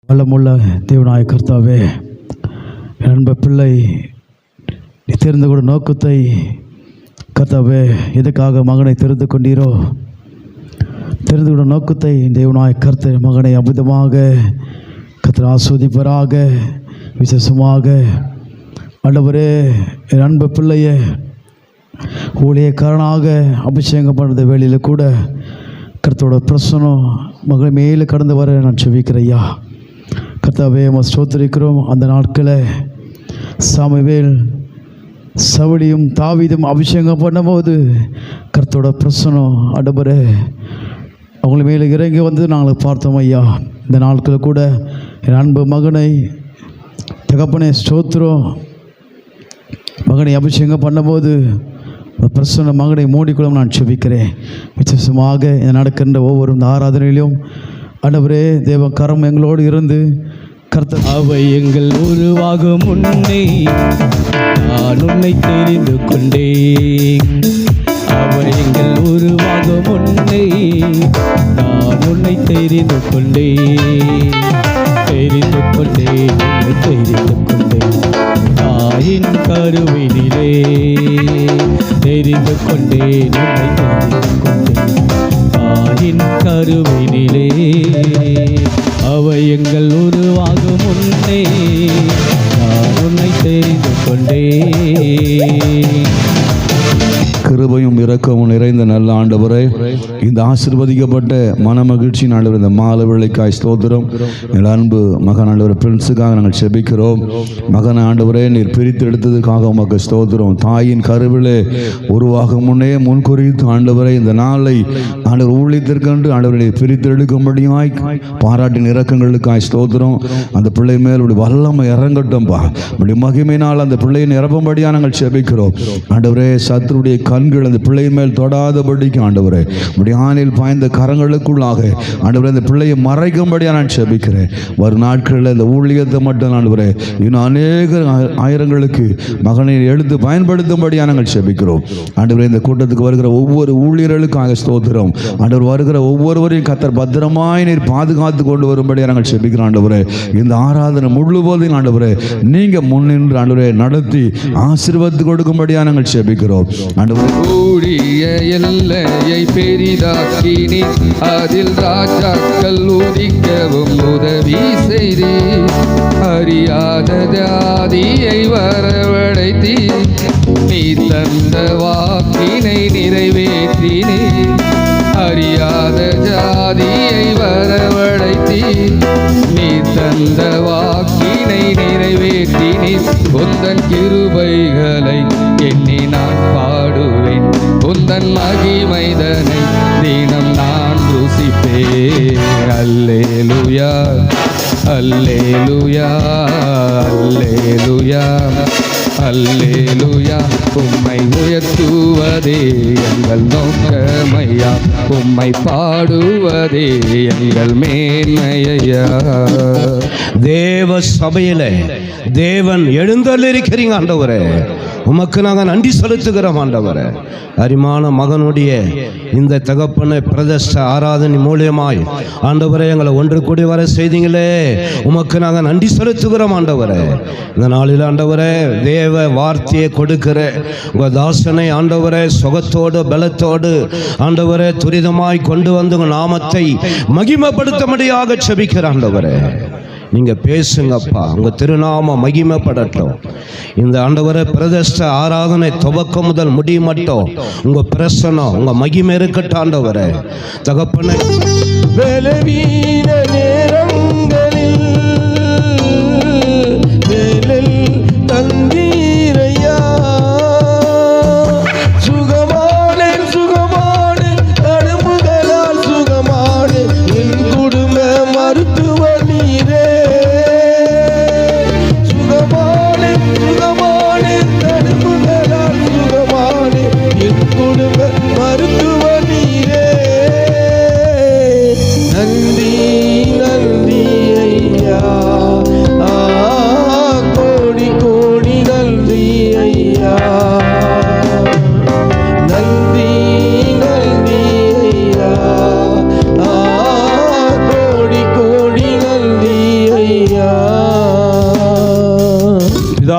வல்லமுள்ள தேவனாய கர்த்தாவே, அன்பு பிள்ளை நீ தெரிந்து கொண்ட நோக்கத்தை கர்த்தாவே, எதுக்காக மகனை தெரிந்து கொண்டீரோ தெரிந்து கொண்ட நோக்கத்தை தேவனாய கர்த்தர் மகனை அமிதமாக கர்த்தர் ஆஸ்வதிப்பராக. விசேஷமாக ஆண்டவரே, என் அன்பு பிள்ளைய ஊழியக்காரனாக அபிஷேகம் பண்ணுற வேளையில் கூட கர்த்தரோட பிரசனம் மகன் மேலே கடந்து வர நான் செபிக்கிறேன். ஐயா கர்த்தாவே, ஸ்தோத்திரிக்கிறோம். அந்த நாட்களில் சாமுவேல் சவுலியும் தாவீதும் அபிஷேகம் பண்ணும்போது கர்த்தரோட பிரசனம் ஆண்டவரே அவங்கள மேலே இறங்கி வந்து நாங்கள் பார்த்தோம். ஐயா இந்த நாட்களில் கூட என் அன்பு மகனை தகப்பனே ஸ்தோத்திரம், மகனை அபிஷேகம் பண்ணும்போது பிரசன்ன மகனை மூடிக்கொள்ளும் நான் செபிக்கிறேன். விசேஷமாக நடக்கின்ற ஒவ்வொரு இந்த ஆராதனையிலும் ஆண்டவரே தேவ கரம் எங்களோடு இருந்து கர்த்தர் அவை எங்கள் உருவாகும் முன்னே நான் உன்னை தெரிந்து கொண்டேன். அவை எங்கள் உருவாகும் முன்னே நான் உன்னை தெரிந்து கொண்டேன். தெரிந்து கொண்டேன், தெரிந்து கொண்டேன். தாயின் கருவினிலே தெரிந்து கொண்டேன், உன்னை தெரிந்து கொண்டேன். தாயின் கருவினிலே அவை எங்கள் உருவாகும் முன்னே நான் உன்னை தெரிந்து கொண்டேன். கிருபையும் இரக்கமும் நிறைந்த நல்ல ஆண்டவரே, இந்த ஆசீர்வதிக்கப்பட்ட மனமகிழ்ச்சி ஆண்டவர் இந்த மாலை வேளைக்காய் ஸ்தோத்திரம். எங்கள் அன்பு மகன் ஆண்டவர் பிரின்ஸுக்காக நாங்கள் செபிக்கிறோம். மகன் ஆண்டவரே, நீர் பிரித்து எடுத்ததுக்காக உமக்கு ஸ்தோத்திரம். தாயின் கருவிலே உருவாகும் முன்னே முன்குறித்து ஆண்டவரை இந்த நாளை ஆண்டவர் ஊழியத்திற்கென்று ஆண்டவரை பிரித்து எடுக்கும்படியாய் பாராட்டின் இரக்கங்களுக்காய் ஸ்தோத்திரம். அந்த பிள்ளை மேல் இப்படி வல்லமை இறங்கட்டும்பா. இப்படி மகிமையினால் அந்த பிள்ளையை நிரப்பும்படியாக நாங்கள் செபிக்கிறோம். ஆண்டவரே, சத்துருடைய கண்கள் அந்த பிள்ளை மேல் தொடாதபடிக்கு ஆண்டவரே இப்படி ஆணில் பாய்ந்த கரங்களுக்குள்ளாக ஆண்டவரே அந்த பிள்ளையை மறைக்கும்படியாக நான் செபிக்கிறேன். வரும் நாட்களில் இந்த ஊழியத்தை மட்டும் ஆண்டவரே இன்னும் அநேக ஆயிரங்களுக்கு மகனை எடுத்து பயன்படுத்தும்படியாக நாங்கள் செபிக்கிறோம். ஆண்டவரே, இந்த கூட்டத்துக்கு வருகிற ஒவ்வொரு ஊழியர்களுக்காக ஸ்தோத்திரம். ஆண்டவர் வருகிற ஒவ்வொருவரையும் கர்த்தர் பத்திரமாய் நீர் பாதுகாத்து கொண்டு வரும்படியாக நாங்கள் செபிக்கிறோம். ஆண்டவரே, இந்த ஆராதனை முழுவதும் ஆண்டவரே நீங்க முன்னின்று ஆண்டவரே நடத்தி ஆசீர்வாதத்து கொடுக்கும்படியாக நாங்கள் செபிக்கிறோம். ஆண்டவரே, கூடிய எல்லையை பெரிதாக்கினி அதில் ராஜாக்கள் உதிக்கவும் உதவி செய்தி அறியாத ஜாதியை வரவழைத்தி நீ தந்த வாக்கினை நிறைவேற்றினி. அறியாத ஜாதியை வரவழைத்தி நீ தந்த வாக்கினை நிறைவேற்றினி. உந்தன் கிருபைகளை எண்ணி நான் பாடுவேன், உந்தன் மகிமைதனை தினம் நான் ருசிப்பேன். அல்லேலூயா அல்லேலூயா அல்லேலூயா அல்லேலூயா. உம்மை உயர்த்துவதே எங்கள் நோக்கமையா, உம்மை பாடுவதே எங்கள் மேன்மையா. தேவ சபையில தேவன் எழுந்தள்ளிருக்கிறீங்க ஆண்டவரே, உமக்கு நாங்கள் நன்றி செலுத்துகிறோம் ஆண்டவரே. அரிமான மகனுடைய இந்த தகப்பனை பிரதிஷ்ட ஆராதனை மூலியமாய் ஆண்டவரே எங்களை ஒன்று கூடி வர செய்தீங்களே, உமக்கு நாங்கள் நன்றி செலுத்துகிறோம் ஆண்டவரே. இந்த நாளில் ஆண்டவரே தேவ வார்த்தையை கொடுக்கிற உங்கள் தாசனை ஆண்டவரே சுகத்தோடு பலத்தோடு ஆண்டவரே துரிதமாய் கொண்டு வந்து உங்கள் நாமத்தை மகிமைப்படுத்தும்படியாக செபிக்கிற ஆண்டவரே நீங்க பேசுங்கப்பா, உங்க திருநாம மகிமைப்படட்டும். இந்த ஆண்டவரே பிரதிஷ்ட ஆராதனை துவக்கம் முதல் முடி மட்டும் உங்க பிரசனம் உங்க மகிமை இருக்கட்டும் ஆண்டவரே. தகப்பனை பலவீன நேரங்களில் தந்தீரையா, சுகமானே சுகமானே தடுப்புகளால் சுகமானே என் குடும்ப மருத்துவ நீரே. சுகமானே சுகமானே தடுப்புகளால் சுகமானே என் குடும்ப மருத்துவ நீரே. நன்றி நன்றி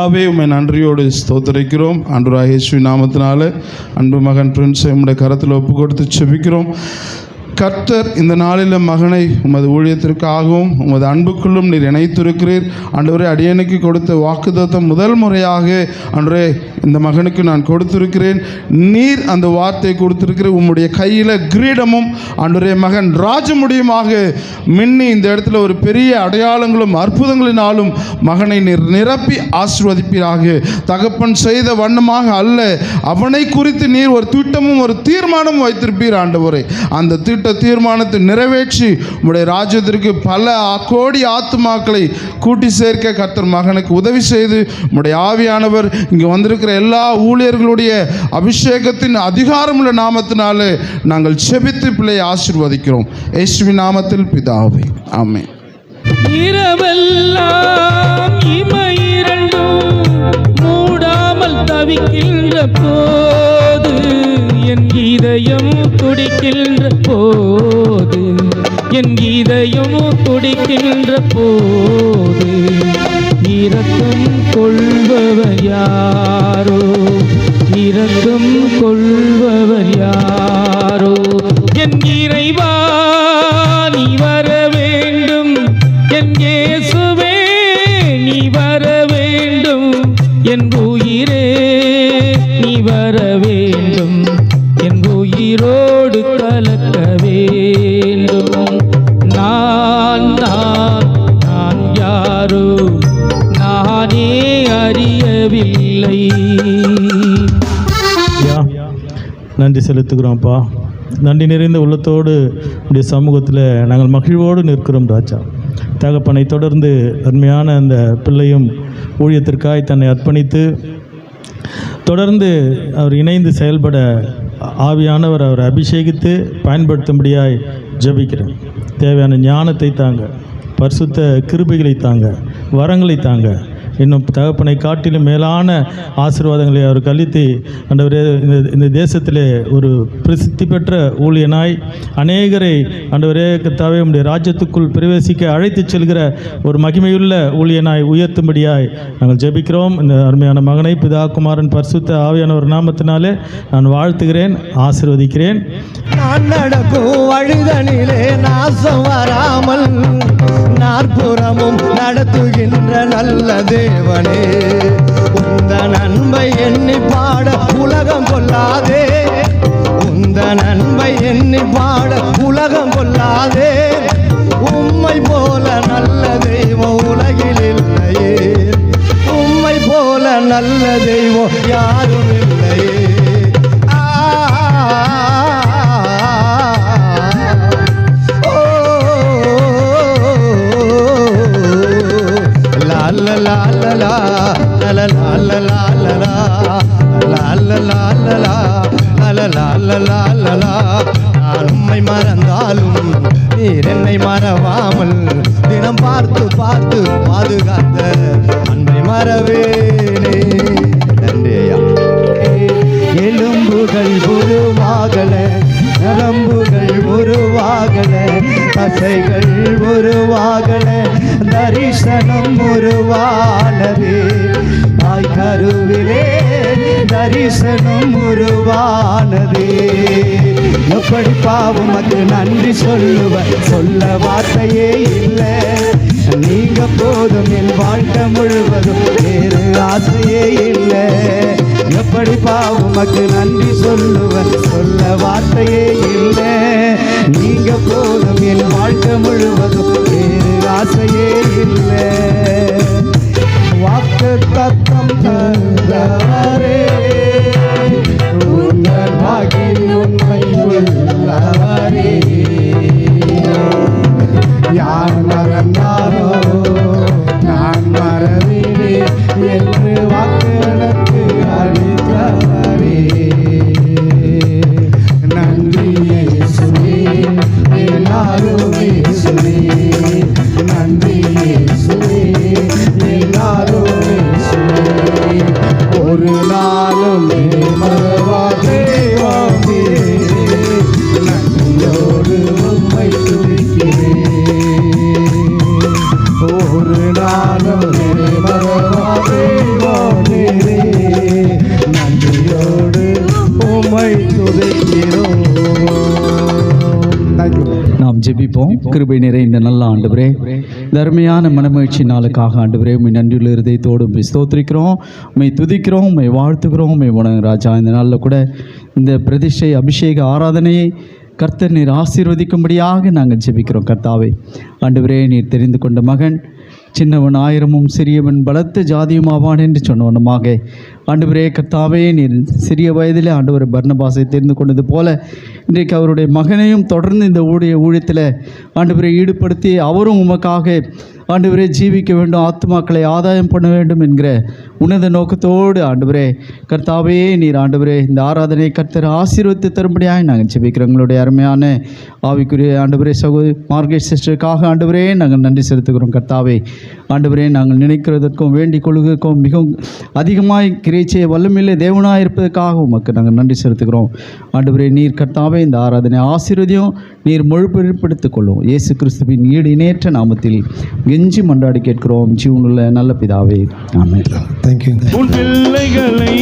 பிதாவே, உம்மை நன்றியோடு ஸ்தோத்திரிக்கிறோம். ஆண்டவராகிய இயேசுவின் நாமத்தினால அன்பு மகன் பிரின்ஸை உம்முடைய கரத்தில் ஒப்பு கொடுத்து செபிக்கிறோம். கர்த்தர் இந்த நாளில் மகனை உமது ஊழியத்திற்காகவும் உமது அன்புக்குள்ளும் நீர் இணைத்திருக்கிறீர். ஆண்டவரே, அடியனுக்கு கொடுத்த வாக்குத்தத்தம் முதல் முறையாக ஆண்டவரே இந்த மகனுக்கு நான் கொடுத்திருக்கிறேன். நீர் அந்த வார்த்தை கொடுத்திருக்கிற உம்முடைய கையில் கிரீடமும் ஆண்டவரே மகன் ராஜமுடியுமாக மின்னி இந்த இடத்துல ஒரு பெரிய அடையாளங்களும் அற்புதங்களினாலும் மகனை நீர் நிரப்பி ஆசீர்வதிப்பீராக. தகப்பன் செய்த வண்ணமாக அல்ல, அவனை குறித்து நீர் ஒரு திட்டமும் ஒரு தீர்மானமும் வைத்திருப்பீர் ஆண்டவரே. அந்த தீர்மானத்தை நிறைவேற்றி உம்முடைய ராஜ்யத்திற்கு பல கோடி ஆத்துமாக்களை கூட்டி சேர்க்க கர்த்தர் மகனுக்கு உதவி செய்து உம்முடைய ஆவியானவர் இங்கே வந்திருக்கிற எல்லா ஊழியர்களுடைய அபிஷேகத்தின் அதிகாரமுள்ள நாமத்தினாலே நாங்கள் செபித்து பிள்ளையை ஆசீர்வதிக்கிறோம். இயேசுவின் நாமத்தில் பிதாவே, ஆமென். இரவெல்லாம் இமையிரண்டும் மூடாமல் தவிக்கின்ற போது, என் இதயம் துடிக்கின்ற போது, என் இதயம் துடிக்கின்ற போது, இரக்கம் கொள்பவர் யாரோ, இரக்கம் கொள்பவர் யாரோ, என் இறைவா நீ வர வேண்டும், என் இயேசுவே நீ வர வேண்டும், என் உயிரே நீ வர வேண்டும், என் உயிரோடு கலக்க வேண்டும். நான் யாரோ நானே அறியவில்லை. நன்றி செலுத்துகிறோம்ப்பா. நன்றி நிறைந்த உள்ளத்தோடு உடைய சமூகத்தில் நாங்கள் மகிழ்வோடு நிற்கிறோம் ராஜா. தகப்பனை தொடர்ந்து அருமையான அந்த பிள்ளையும் ஊழியத்திற்காய் தன்னை அர்ப்பணித்து தொடர்ந்து அவர் இணைந்து செயல்பட ஆவியானவர் அவர் அபிஷேகித்து பயன்படுத்தும்படியாய் ஜெபிக்கிறேன். தேவையான ஞானத்தை தாங்க, பரிசுத்த கிருபைகளை தாங்க, வரங்களை தாங்க. இன்னும் தகப்பனை காட்டிலும் மேலான ஆசீர்வாதங்களை அவர் கழித்து ஆண்டவரே இந்த தேசத்திலே ஒரு பிரசித்தி பெற்ற ஊழியனாய் அநேகரை ஆண்டவரே கர்த்தாவே உம்முடைய ராஜ்யத்துக்குள் பிரவேசிக்க அழைத்து செல்கிற ஒரு மகிமையுள்ள ஊழியனாய் உயர்த்தும்படியாய் நாங்கள் ஜெபிக்கிறோம். இந்த அருமையான மகனை பிதா குமாரன் பரிசுத்த ஆவியானவர் நாமத்தினாலே நான் வாழ்த்துகிறேன், ஆசீர்வதிக்கிறேன். நான் நடக்கும் வழிதனிலே நாசம் வராமல் நாற்புறமும் நடத்துகின்ற நல்ல தேவனே, உந்த நன்மை எண்ணி பாட உலகம் கொள்ளாதே, உந்த நன்மை எண்ணி பாட உலகம் கொள்ளாதே. உம்மை போல நல்ல தெய்வம் உலகில் இல்லையே, உம்மை போல நல்ல தெய்வம் யாரும் இல்லையே. நான் உம்மை மறந்தாலும் நீர் என்னை மறவாமல் தினம் பார்த்து பார்த்து பாதுகாத்த அன்பை மறவேனே. நன்றி ஐயா. எலும்புகள் உருவாகல, நரம்புகள் உருவாகல, தசைகள் உருவாகல, தரிசனம் உருவானது. தாய் கருவிலே தரிசனம் உருவானது. எப்படி பாவமக்கு நன்றி சொல்ல வார்த்தையே இல்லை. நீங்க போதும் என் வாழ்க்கை முழுவதும் வேறு ஆசையே இல்லை. எப்படி பாவமக்கு நன்றி சொல்ல வார்த்தையே இல்லை. நீங்க போதும் என் வாழ்க்கை முழுவதும் வேறு ஆசையே இல்லை. வாக்கு தத்தம் தந்தவரே, உங்கள் வாக்கில் உண்மை உள்ளவரே, யார் மறந்தாரோ நான் மறவினே என்று வாக்கு அளித்தவரே. நன்றி இயேசுவே, எல்லாரும் இயேசுவே, நன்றி இயேசுவே, எல்லாரும் இயேசுவே. ஒரு நாளும் மறவா தேவாமே, நன்றியோடு உம்மை துதிக்கிறேன். ஒரு நாளும் மறவா தேவா ஜெபிப்போம். கிருபை நிறைந்த நல்ல ஆண்டவரே, தர்மையான மனமகிழ்ச்சி நாளுக்காக ஆண்டவரே உம்மை நன்றியுள்ள இருதயத்தோடு உம்மை ஸ்தோத்திரிக்கிறோம், உம்மை துதிக்கிறோம், உம்மை வாழ்த்துகிறோம், உம்மை வணங்குகிறோம் ராஜா. இந்த நாளில் கூட இந்த பிரதிஷ்டை அபிஷேக ஆராதனையை கர்த்தர் நீர் ஆசீர்வதிக்கும்படியாக நாங்கள் ஜெபிக்கிறோம். கர்த்தாவே ஆண்டவரே, நீர் தெரிந்து கொண்ட மகன் சின்னவன் ஆயிரமும் சிறியவன் பலத்த ஜாதியும் ஆவான் என்று சொன்னவனுமாக ஆண்டவரே கர்த்தாவே, நீர் சிறிய வயதில் ஆண்டவர் பர்னபாசை தெரிந்து கொண்டது போல இன்றைக்கு அவருடைய மகனையும் தொடர்ந்து இந்த ஊழியத்தில் ஆண்டவரை ஈடுபடுத்தி அவரும் உமக்காக ஆண்டவரே ஜீவிக்க வேண்டும், ஆத்துமாக்களை ஆதாயம் பண்ண வேண்டும் என்கிற உன்னத நோக்கத்தோடு ஆண்டவரே கர்த்தாவே நீர் ஆண்டவரே இந்த ஆராதனை கர்த்தர் ஆசீர்வதித்து தரும்படியாக நாங்கள் ஜெபிக்கிறோம். எங்களுடைய அருமையான ஆவிக்குரிய ஆண்டவரே சகோதரி மார்கெட் சிஸ்டருக்காக ஆண்டவரே நாங்கள் நன்றி செலுத்துகிறோம். கர்த்தாவே ஆண்டவரே, நாங்கள் நினைக்கிறதற்கும் வேண்டிக் கொள்வதற்கும் மிகவும் அதிகமாய் கிரீச்சை வல்லமில்லை தேவனாக இருப்பதற்காக உமக்கு நாங்கள் நன்றி செலுத்துகிறோம். ஆண்டவரே நீர் கர்த்தாவே இந்த ஆராதனை ஆசீர்வதியும் நீர் மொழிபெயர்ப்படுத்திக் கொள்ளும். இயேசு கிறிஸ்துவின் ஈடு இணையற்ற நாமத்தில் கெஞ்சி மன்றாடி கேட்கிறோம் ஜீவனுள்ள நல்ல பிதாவே, ஆமென். தேங்க்யூ. உன் பிள்ளைகளை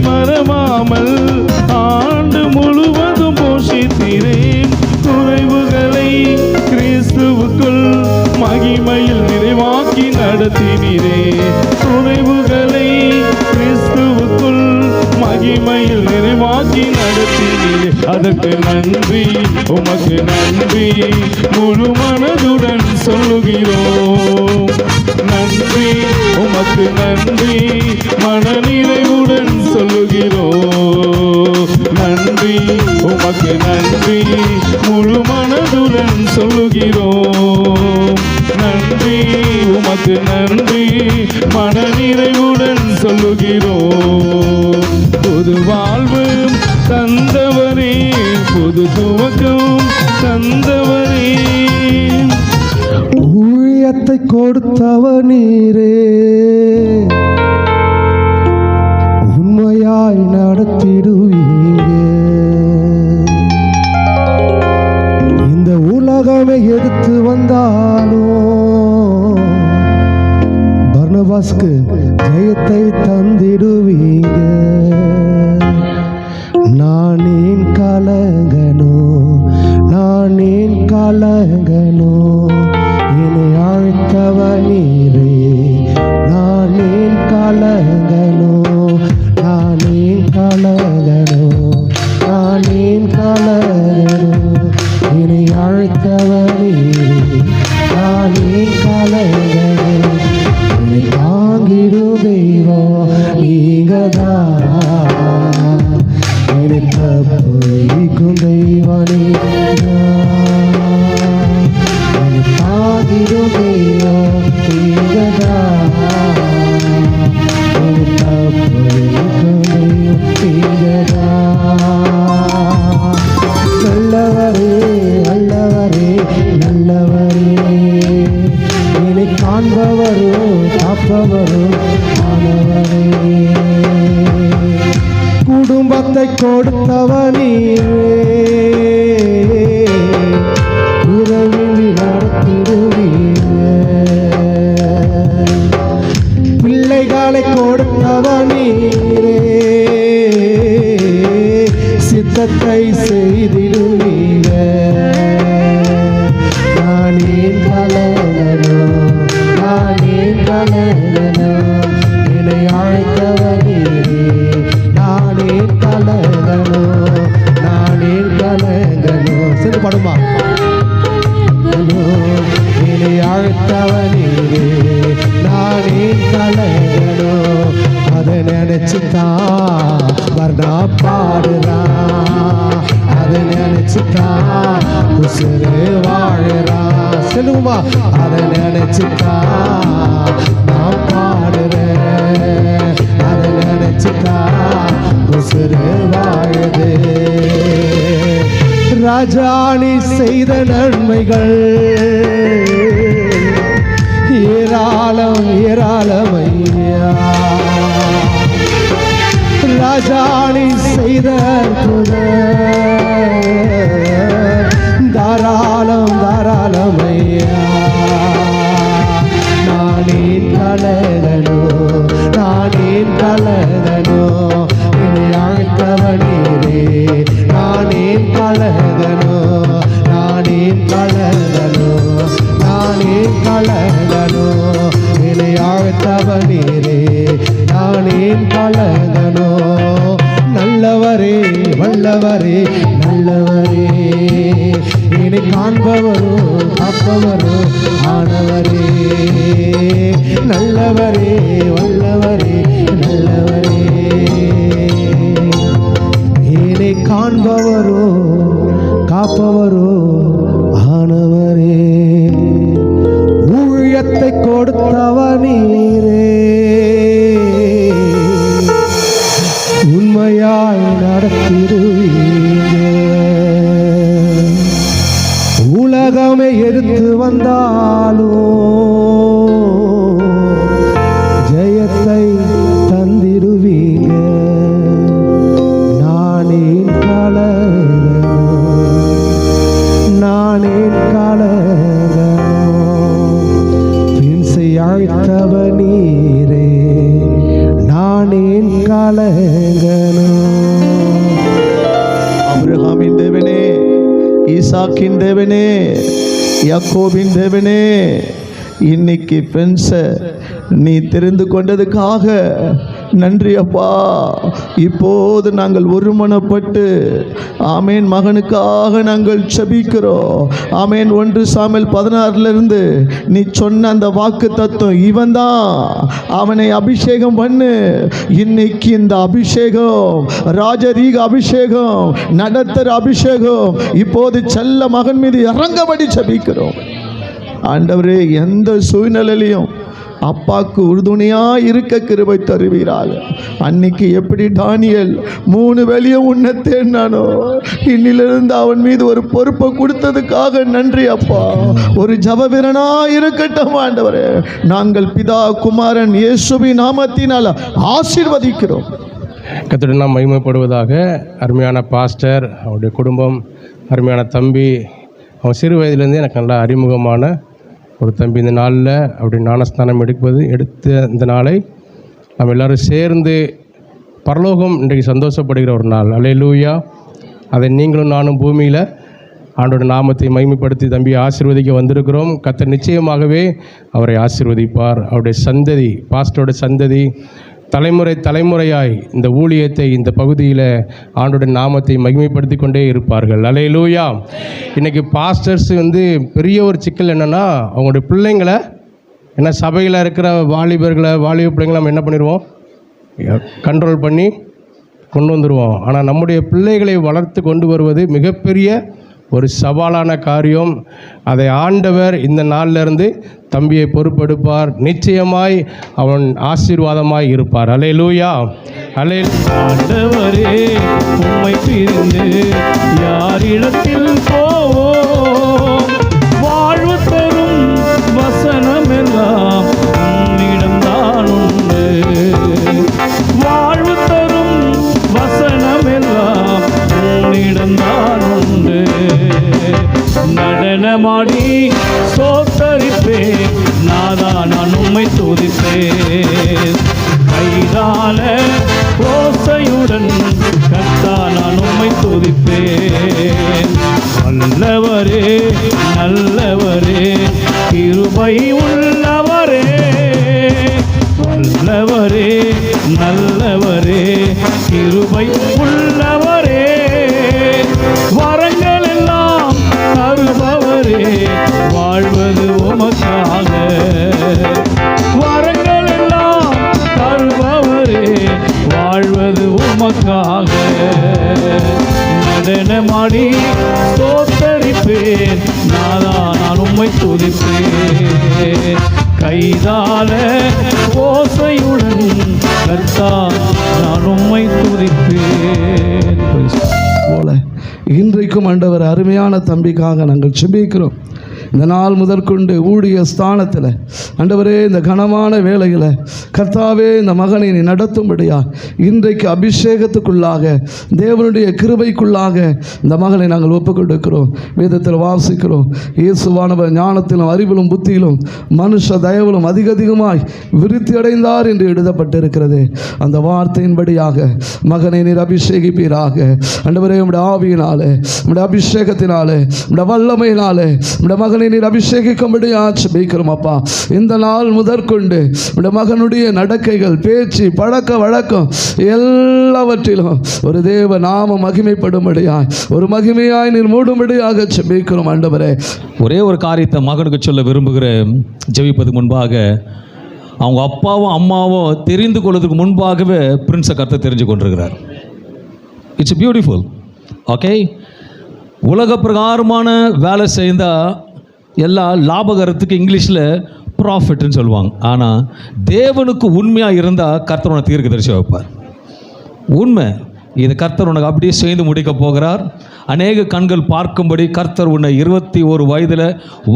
மறவாமல் ஆண்டு முழுவதும் போஷித்தீரேன். குறைவுகளை கிறிஸ்துவுக்குள் மகிமையில் நிறைவாக்கி நடத்தினீரே. குறைவுகளை கிறிஸ்துவுக்குள் மகிமையில் நிறைவாக்கி நடத்தினீரே. அதற்கு நன்றி, உமக்கு நன்றி, முழு மனதுடன் சொல்லுகிறோம். நன்றி, உமக்கு நன்றி, மனநிறைவுடன் சொல்லுகிறோம். நன்றி, உமக்கு நன்றி, முழு மனதுடன் சொல்லுகிறோம். நன்றி, உமக்கு நன்றி, மனநிறைவுடன் சொல்லுகிறோம். புது வாழ்வு தந்தவரே, புது துவக்கம் தந்தவரே, ஊழியத்தை கொடுத்தவர் நீரே, உண்மையாய் நடத்திடுவீங்க. இந்த உலகமே எதிர்த்து வந்தாலும் பர்னபாஸ்க்கு ஜெயத்தை தந்திடுவீங்க. நான் ஏன் கலங்கனோ, நான் ஏன் கலங்கனோ, என்னை அழைத்தவர் நீரே. நான் ஏன் கலங்கனோ, நான் ஏன் கலங்கனோ, நான் ஏன் கலங்கனோ, என்னை அழைத்தவர் நீரே. நான் ஏன் கலங்கனோ, என்னை தாங்கிடும் தெய்வம் நீங்கதான், என்னை தப்புவிக்கும் தெய்வம் நீங்கதான், என்னை தாங்கிடும் தெய்வம் நீங்கதான், என்னை தப்புவிக்கும் தெய்வம் நீங்கதான். நல்லவரே நல்லவரே நல்லவரே, என்னை காண்பவரோ காப்பவரோ ஆனவரே. குடும்பத்தை கொடுத்தவர் நீரே, உறவின்றி நடத்திடுவீங்க. பிள்ளைகளை கொடுத்தவர் நீரே, சித்தத்தை செய்திடுவீங்க. நான் ஏன் கலங்கனோ, நான் ஏன் கலங்கனோ, என்னை அழைத்தவர் நீரே. நான் ஏன் கலங்கனோ, நான் ஏன் கலங்கனோ, சேர்ந்து பாடுமா. என்னை அழைத்தவர் நீரே, நான் ஏன் கலங்கனோ, அதை நினைச்சுதான் வர்ணா பாடுறான், அதை நினைச்சுதான் உசுறு வாழுறான். சொல்லுமா, அதை நினைச்சுதான் நான் பாடுறேன், அதை நினைச்சுதான் உசுறு வாழுது. ராஜாணி செய்த நன்மைகள் ஏராளம் ஏராளமையா. ராஜாணி செய்த தாராளம் தாராளமையா. நானே கலகனோ, நானே கலகனோ, என்னை அழைத்தவர் நீரே. நானே கலகனோ, நானே கலகனோ, கலகனோ என்னை அழைத்தவர் நீரே நான் ஏன் கலகனோ நல்லவரே வல்லவரே நல்லவரே என்னை காண்பவரோ காப்பவரோ ஆனவரே நல்லவரே வல்லவரே நல்லவரே என்னை காண்பவரோ காப்பவரோ ஆனவரே ஊழியத்தை கொடுத்தவர் நீரே உண்மையாய் நடத்திடுவீங்க உலகமே எதிர்த்து வந்தாலும் ஜெயத்தை தந்திடுவீங்க நானே கலகனோ நானே கலகனோ பின்சை அழைத்தவ நீரே நானே கலகனோ அப்ரஹாமின் தேவனே, ஈசாக்கின் தேவனே, யாக்கோபின் தேவனே, இன்னைக்கு பென்ஸை நீ தெரிந்து கொண்டதுக்காக நன்றி அப்பா. இப்போது நாங்கள் ஒருமனப்பட்டு ஆமேன் மகனுக்காக நாங்கள் செபிக்கிறோம். ஆமேன் 1 சாமுவேல் 16 நீ சொன்ன அந்த வாக்கு தத்துவம் இவன் தான், அவனை அபிஷேகம் பண்ணு. இன்னைக்கு இந்த அபிஷேகம் ராஜரீக அபிஷேகம் நடத்துகிற அபிஷேகம் இப்போது செல்ல மகன் மீது இறங்கபடி செபிக்கிறோம். ஆண்டவரே, எந்த சூழ்நிலையிலையும் அப்பாவுக்கு உறுதுணையாக இருக்க கிருபை தருவீராக. அன்னைக்கு எப்படி தானியேல் 3 வேளையும் உன்னை தேடினானோ, இன்னிலிருந்து அவன் மீது ஒரு பொறுப்பை கொடுத்ததுக்காக நன்றி அப்பா. ஒரு ஜபவீரனா இருக்கட்டும் ஆண்டவரே. நாங்கள் பிதா குமாரன் இயேசுவின் நாமத்தினால் ஆசீர்வதிக்கிறோம். கர்த்தருடைய நாம் மகிமைப்படுவதாக. அருமையான பாஸ்டர், அவருடைய குடும்பம், அருமையான தம்பி, அவன் சிறு வயதிலேருந்தே எனக்கு நல்லா அறிமுகமான ஒரு தம்பி. இந்த நாளில் அப்படி ஞானஸ்தானம் எடுத்த இந்த நாளை நம்ம எல்லோரும் சேர்ந்து பரலோகம் இன்றைக்கு சந்தோஷப்படுகிற ஒரு நாள். அல்லேலூயா. அதை நீங்களும் நானும் பூமியில் ஆண்டோட நாமத்தை மகிமைப்படுத்தி தம்பியை ஆசீர்வதிக்க வந்திருக்கிறோம். கர்த்தர் நிச்சயமாகவே அவரை ஆசீர்வதிப்பார். அவருடைய சந்ததி, பாஸ்டரோட சந்ததி தலைமுறை தலைமுறையாய் இந்த ஊழியத்தை இந்த பகுதியில் ஆண்டோட நாமத்தை மகிமைப்படுத்தி கொண்டே இருப்பார்கள். அல்லேலூயா. இன்றைக்கி பாஸ்டர்ஸ் பெரிய ஒரு சிக்கல் என்னென்னா, அவங்களுடைய பிள்ளைங்களை என்ன சபையில் இருக்கிற வாலிப பிள்ளைங்களை நம்ம என்ன பண்ணிடுவோம், கண்ட்ரோல் பண்ணி கொண்டு வந்துடுவோம். ஆனால் நம்முடைய பிள்ளைகளை வளர்த்து கொண்டு வருவது மிகப்பெரிய ஒரு சவாலான காரியம். அதை ஆண்டவர் இந்த நாளிலிருந்து தம்பியை பொறுப்பெடுப்பார். நிச்சயமாய் அவன் ஆசீர்வாதமாய் இருப்பார். அல்லேலூயா. ஆண்டவரே, உம்மை பிரிந்து யாரிடத்தில் போவோம்? வாழ்வு தரும் வசனமெல்லாம் உன்னிடம்தான் உண்டு. வாழ்வு தரும் வசனமெல்லாம் உன்னிடம்தான் உண்டு. நடனமாடி சோத்தரிப்பேன் நாதா, நான் உம்மை துதிப்பேன். கைதான ஓசையுடன் கர்த்தா, நான் உம்மை துதிப்பேன். வல்லவரே நல்லவரே கிருபை உள்ளவரே, வல்லவரே நல்லவரே கிருபை உள்ளவரே, வரங்கள் எல்லாம் தருபவரே, வாழ்வது உமக்காக. வரங்கள் எல்லாம் தருபவரே, வாழ்வது உமக்காக. நடனமாடி ஸ்தோத்தரிப்பேன் நாதா, நான் உம்மை துதிப்பேன். கைதால ஓசையுடன் கர்த்தா, நான் உம்மை துதிப்பேன். போல இன்றைக்கும் ஆண்டவர் அருமையான தம்பிக்காக நாங்கள் செபிக்கிறோம். இந்த நாள் முதற்கொண்டு ஊழிய ஸ்தானத்தில் ஆண்டவரே, இந்த கனமான வேளையில் கர்த்தாவே, இந்த மகனை நீ நடத்தும்படியா இன்றைக்கு அபிஷேகத்துக்குள்ளாக தேவனுடைய கிருபைக்குள்ளாக இந்த மகனை நாங்கள் ஒப்புக்கொடுக்கிறோம். வேதத்தில் வாசிக்கிறோம், இயேசுவானவர் ஞானத்திலும் அறிவிலும் புத்தியிலும் மனுஷ தயவிலும் அதிகமாய் விருத்தி அடைந்தார் என்று எழுதப்பட்டிருக்கிறது. அந்த வார்த்தையின்படியாக மகனை நீர் அபிஷேகிப்பீராக. ஆண்டவரே, உம்முடைய ஆவியினாலே, உம்முடைய அபிஷேகத்தினாலே, உம்முடைய வல்லமையினாலே உம்முடைய மகனை மகனை நீர் அபிஷேகிக்கும்படியா ஜெபிக்கிறோம் அப்பா. இந்த நாள் முதற்கொண்டு உடைய மகனுடைய நடக்கைகள், பேச்சு, பழக்க வழக்கம் எல்லாவற்றிலும் ஒரு தேவ நாம மகிமைப்படும்படியாய், ஒரு மகிமையாய் நீர் மூடும்படியாக ஜெபிக்கிறோம் ஆண்டவரே. ஒரே ஒரு காரியத்தை மகனுக்கு சொல்ல விரும்புகிறேன். ஜெபிப்பதுக்கு முன்பாக அவங்க அப்பாவும் அம்மாவும் தெரிந்து கொள்வதற்கு முன்பாகவே பிரின்ஸை கர்த்தர் தெரிஞ்சு கொண்டிருக்கிறார். It's beautiful. ஓகே, உலக பிரகாரமான வேலை செய்தால் எல்லா லாபகரத்துக்கு இங்கிலீஷில் ப்ராஃபிட்னு சொல்லுவாங்க. ஆனால் தேவனுக்கு உண்மையாக இருந்தால் கர்த்தர் உனக்கு தீர்க்கதரிசி வைப்பார். உண்மை இது கர்த்தர் உனக்கு அப்படியே செய்து முடிக்க போகிறார். அநேக கண்கள் பார்க்கும்படி கர்த்தர் உன்னை 21 வயதில்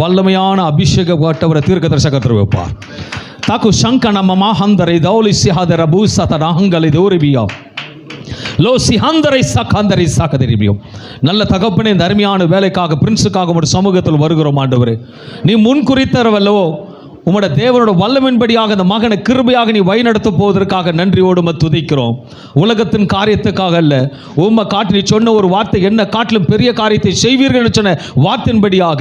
வல்லமையான அபிஷேகப்பட்டவரை தீர்க்கதரிசி கர்த்தர் வைப்பார். தாக்கு சங்க நம்ம மாஹந்தரை தௌலி சிஹாதர பூசத நாகங்களை தோரிபியா லோ சிஹாந்தரை சகாந்தரை சாகதரிபியும். நல்ல தகப்பனே, இந்த அருமையான வேலைக்காக பிரின்ஸுக்காக ஒரு சமூகத்தில் வருகிறோம் ஆண்டவரே. நீ முன் குறித்தரவல்லவோ உம்முடைய தேவனோட வல்லமின்படியாக அந்த மகனை கிருபையாக நீ வழிநடத்த போவதற்காக நன்றியோடு துதிக்கிறோம். உலகத்தின் காரியத்துக்காக அல்ல, உம்மை காட்டி நீ சொன்ன ஒரு வார்த்தை, என்ன காட்டிலும் பெரிய காரியத்தை செய்வீர்கள் சொன்ன வார்த்தையின்படியாக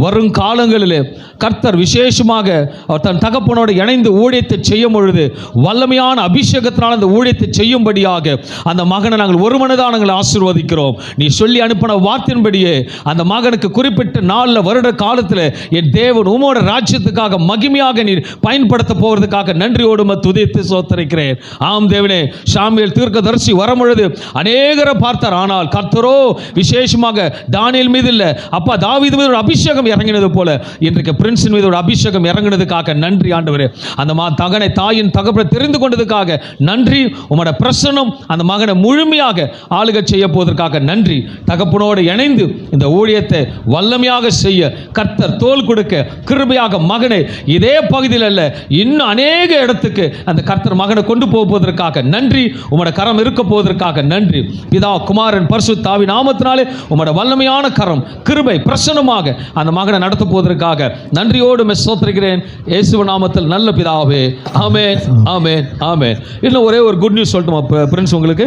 வரும் காலங்களில் கர்த்தர் விசேஷமாக அவர் தன் தகப்பனோடு இணைந்து ஊழியத்தை செய்யும் பொழுது வல்லமையான அபிஷேகத்தினால் அந்த ஊழியத்தை செய்யும்படியாக அந்த மகனை நாங்கள் ஒரு மனதாக நாங்கள் ஆசீர்வதிக்கிறோம். நீ சொல்லி அனுப்பின வார்த்தையின்படியே அந்த மகனுக்கு குறிப்பிட்ட நாளில் வருட காலத்தில் என் தேவன் உமோட ராஜ்யத்துக்காக மகிமையாக நீர் பயன்படுத்த போவதற்காக நன்றியோடு துதித்து சோத்தரிக்கிறேன். ஆம் தேவனே, சாமுவேல் தீர்க்கதரிசி வரும்பொழுது அநேகரை பார்த்தார். ஆனால் கர்த்தரோ விசேஷமாக தானியேல் மீது இல்லை, அப்பா தாவீது மீது ஒரு அபிஷேகம் இறங்கினது போல இன்றைக்கு பிரின்ஸின் மீது ஒரு அபிஷேகம் இறங்கினதுக்காக நன்றி ஆண்டவரே. அந்த தகனை தாயின் தகப்பனை தெரிந்து கொண்டதுக்காக நன்றி. உம்மோட பிரசன்னம் அந்த மகனை முழுமையாக ஆளுகை செய்ய போவதற்காக நன்றி. தகப்பனோடு இணைந்து இந்த ஊழியத்தை வல்லமையாக செய்ய கர்த்தர் தோள் கொடுக்க கிருபையாக மகனை இதே பகுதியில் அல்ல இன்னும் அநேக இடத்துக்கு அந்த கர்த்தர் மகனை கொண்டு போவதற்காக நன்றி. உம்மோட கரம் இருக்க போவதற்காக நன்றி. பிதா குமாரன் பரிசுத்த ஆவி நாமத்தினாலே உம்மோட வல்லமையான கரம் கிருபை பிரசன்னமாக அந்த மகனை நடத்த போவதற்காக நன்றியோடு ஸ்தோத்திரிக்கிறேன் இயேசுவின் நாமத்தில் நல்ல பிதாவே. ஆமென், ஆமென், ஆமென். இன்னும் ஒரே ஒரு குட் நியூஸ் சொல்லட்டுமா பிரின்ஸ் உங்களுக்கு?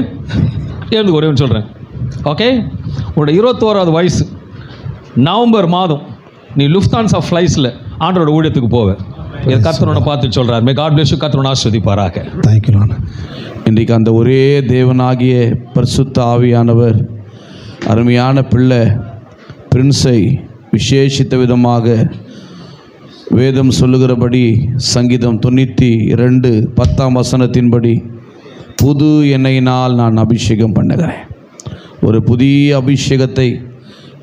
ஏன் ஒரே ஒன்று சொல்கிறேன். ஓகே, உன்னோட 21வது வயசு நவம்பர் மாதம் நீ லுஃப்தான்ஸா ஃப்ளைஸில் ஆண்டரோட ஊழியத்துக்கு போவேன். இதை கர்த்தரோட பார்த்து சொல்கிறார். May God bless you. கர்த்தரோட ஆசீர்வதிப்பாராக. Thank you Lord. இன்றைக்கு அந்த ஒரே தேவனாகிய பரிசுத்த ஆவியானவர் அருமையான பிள்ளை பிரின்ஸை விசேஷித்த விதமாக வேதம் சொல்லுகிறபடி சங்கீதம் 92:10 புது எண்ணெயினால் நான் அபிஷேகம் பண்ணுகிறேன். ஒரு புதிய அபிஷேகத்தை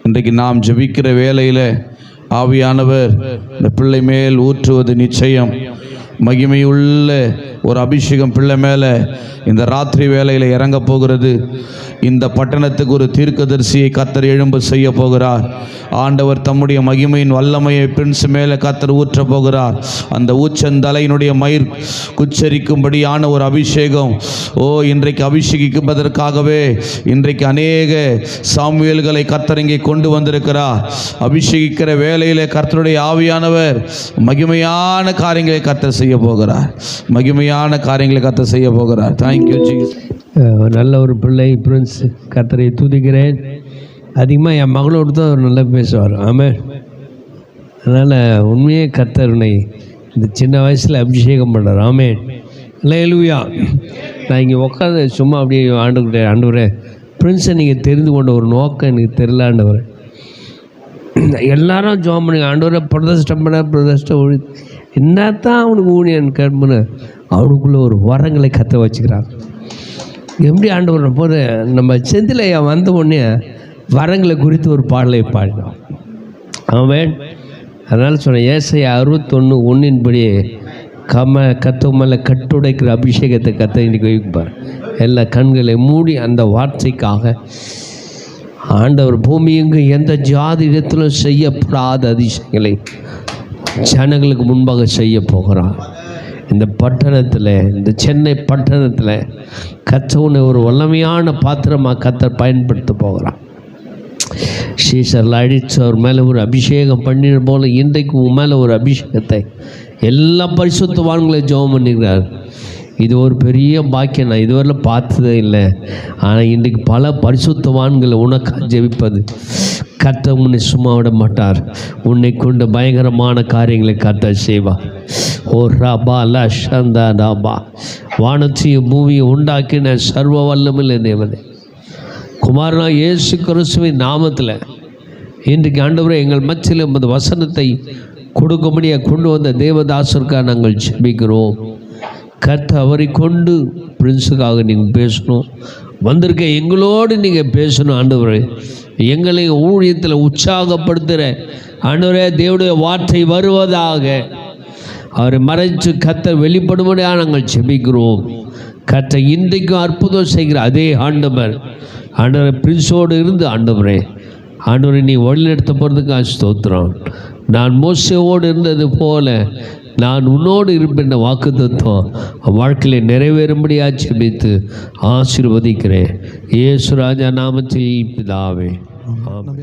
இன்றைக்கு நாம் ஜெபிக்கிற வேளையில் ஆவியானவர் இந்த பிள்ளை மேல் ஊற்றுவது நிச்சயம். மகிமையுள்ள ஒரு அபிஷேகம் பிள்ளை மேலே இந்த ராத்திரி வேளையில் இறங்க போகிறது. இந்த பட்டணத்துக்கு ஒரு தீர்க்கதரிசியை கர்த்தர் எழும்ப செய்ய போகிறார். ஆண்டவர் தம்முடைய மகிமையின் வல்லமையை பிரின்ஸ் மேலே கர்த்தர் ஊற்ற போகிறார். அந்த ஊச்சந்தலையினுடைய மயிர் குச்சரிக்கும்படியான ஒரு அபிஷேகம் இன்றைக்கு அபிஷேகிப்பதற்காகவே இன்றைக்கு அநேக சாமுவேல்களை கர்த்தர் இங்கே கொண்டு வந்திருக்கிறார். அபிஷேகிக்கிற வேளையில் கர்த்தருடைய ஆவியானவர் மகிமையான காரியங்களை கர்த்தர் செய்ய போகிறார். மகிமையான காரியங்களை கர்த்தர் செய்ய போகிறார். Thank you Jesus. நல்ல ஒரு பிள்ளை பிரின்ஸ், கர்த்தரை துதிக்கிறேன். அதிகமாக என் மகளோடு தான் அவர் நல்லா பேசுவார். ஆமாம், அதனால் உண்மையே கர்த்தருனை இந்த சின்ன வயசில் அபிஷேகம் பண்ணுறார். ஆமேன், அல்லேலூயா. நான் இங்கே உட்காந்து சும்மா அப்படியே ஆண்டவரே பிரின்ஸை நீங்கள் தெரிந்து கொண்ட ஒரு நோக்கம் எனக்கு தெரியல ஆண்டவரே. எல்லாரும் ஜோம் பண்ணி ஆண்டவரை பிரதிஷ்டம் ஒழி என்னத்தான் அவனுக்கு ஊழியன் கேட்புன்னு அவனுக்குள்ளே ஒரு வரங்களை கற்ற வச்சுக்கிறான். எப்படி ஆண்டவர் போது நம்ம செந்திலையா வந்த உடனே வரங்களை குறித்து ஒரு பாடலை பாடினோம். அவன் அதனால் சொன்னேன், ஏசாயா 61:1 கத்த மேலே கட்டுடைக்கிற அபிஷேகத்தை கத்த இன்னைக்கு வைப்பார். எல்லா கண்களை மூடி அந்த வார்த்தைக்காக ஆண்டவர் பூமி எங்கு எந்த ஜாதி இடத்திலும் செய்யப்படாத அதிசயங்களை ஜனங்களுக்கு முன்பாக செய்ய போகிறார். இந்த பட்டணத்தில், இந்த சென்னை பட்டணத்தில் கத்தவனை ஒரு வல்லமையான பாத்திரமாக கத்தர் பயன்படுத்த போகிறான். சீசரில் அடித்து அவர் மேலே ஒரு அபிஷேகம் பண்ணின போல இன்றைக்கு உன் மேலே ஒரு அபிஷேகத்தை எல்லா பரிசுத்தவான்களையும் ஜெபம் பண்ணிக்கிறார். இது ஒரு பெரிய பாக்கியம். நான் இதுவரையில் பார்த்ததே இல்லை. ஆனால் இன்றைக்கு பல பரிசுத்தவான்களை உனக்காக ஜெபிப்பது கர்த்தர் உன்னை சும்மா விட மாட்டார். உன்னை கொண்டு பயங்கரமான காரியங்களை கர்த்தர் செய்வார். ஓ ராபா லஷந்தா ராபா, வானத்தையும் பூமியை உண்டாக்கின சர்வ வல்லமில்லை தேவனே, குமாரனா இயேசு கிறிஸ்துவின் நாமத்தில் இன்றைக்கு ஆண்டவரே எங்கள் மத்தியில் உமது வசனத்தை கொடுக்கும்படியாக கொண்டு வந்த தேவதாசருக்காக நாங்கள் ஜெபிக்கிறோம். கர்த்தர் அவரை கொண்டு பிரின்ஸுக்காக நீங்கள் பேசணும். வந்திருக்க எங்களோடு நீங்கள் பேசணும் ஆண்டவரே. எங்களை ஊழியத்தில் உற்சாகப்படுத்துகிற ஆண்டவரே, தேவனுடைய வார்த்தை வருவதாக. அவரை மறைச்சு கர்த்தர் வெளிப்படும்படியாக நாங்கள் ஜெபிக்கிறோம். கர்த்தர் இன்றைக்கும் அற்புதம் செய்கிற அதே ஆண்டவர் பிரின்ஸோடு இருந்து ஆண்டவரை நீ வழிநடத்த போகிறதுக்காக ஸ்தோத்திரம். நான் மோசேவோடு இருந்தது போல நான் உன்னோடு இருப்பேன் வாக்குத்தத்தம் வாழ்க்கையில் நிறைவேறும்படியாக ஜெபித்து ஆசீர்வதிக்கிறேன். இயேசு ராஜா நாமத்தில் பிதாவே. ஆமென்.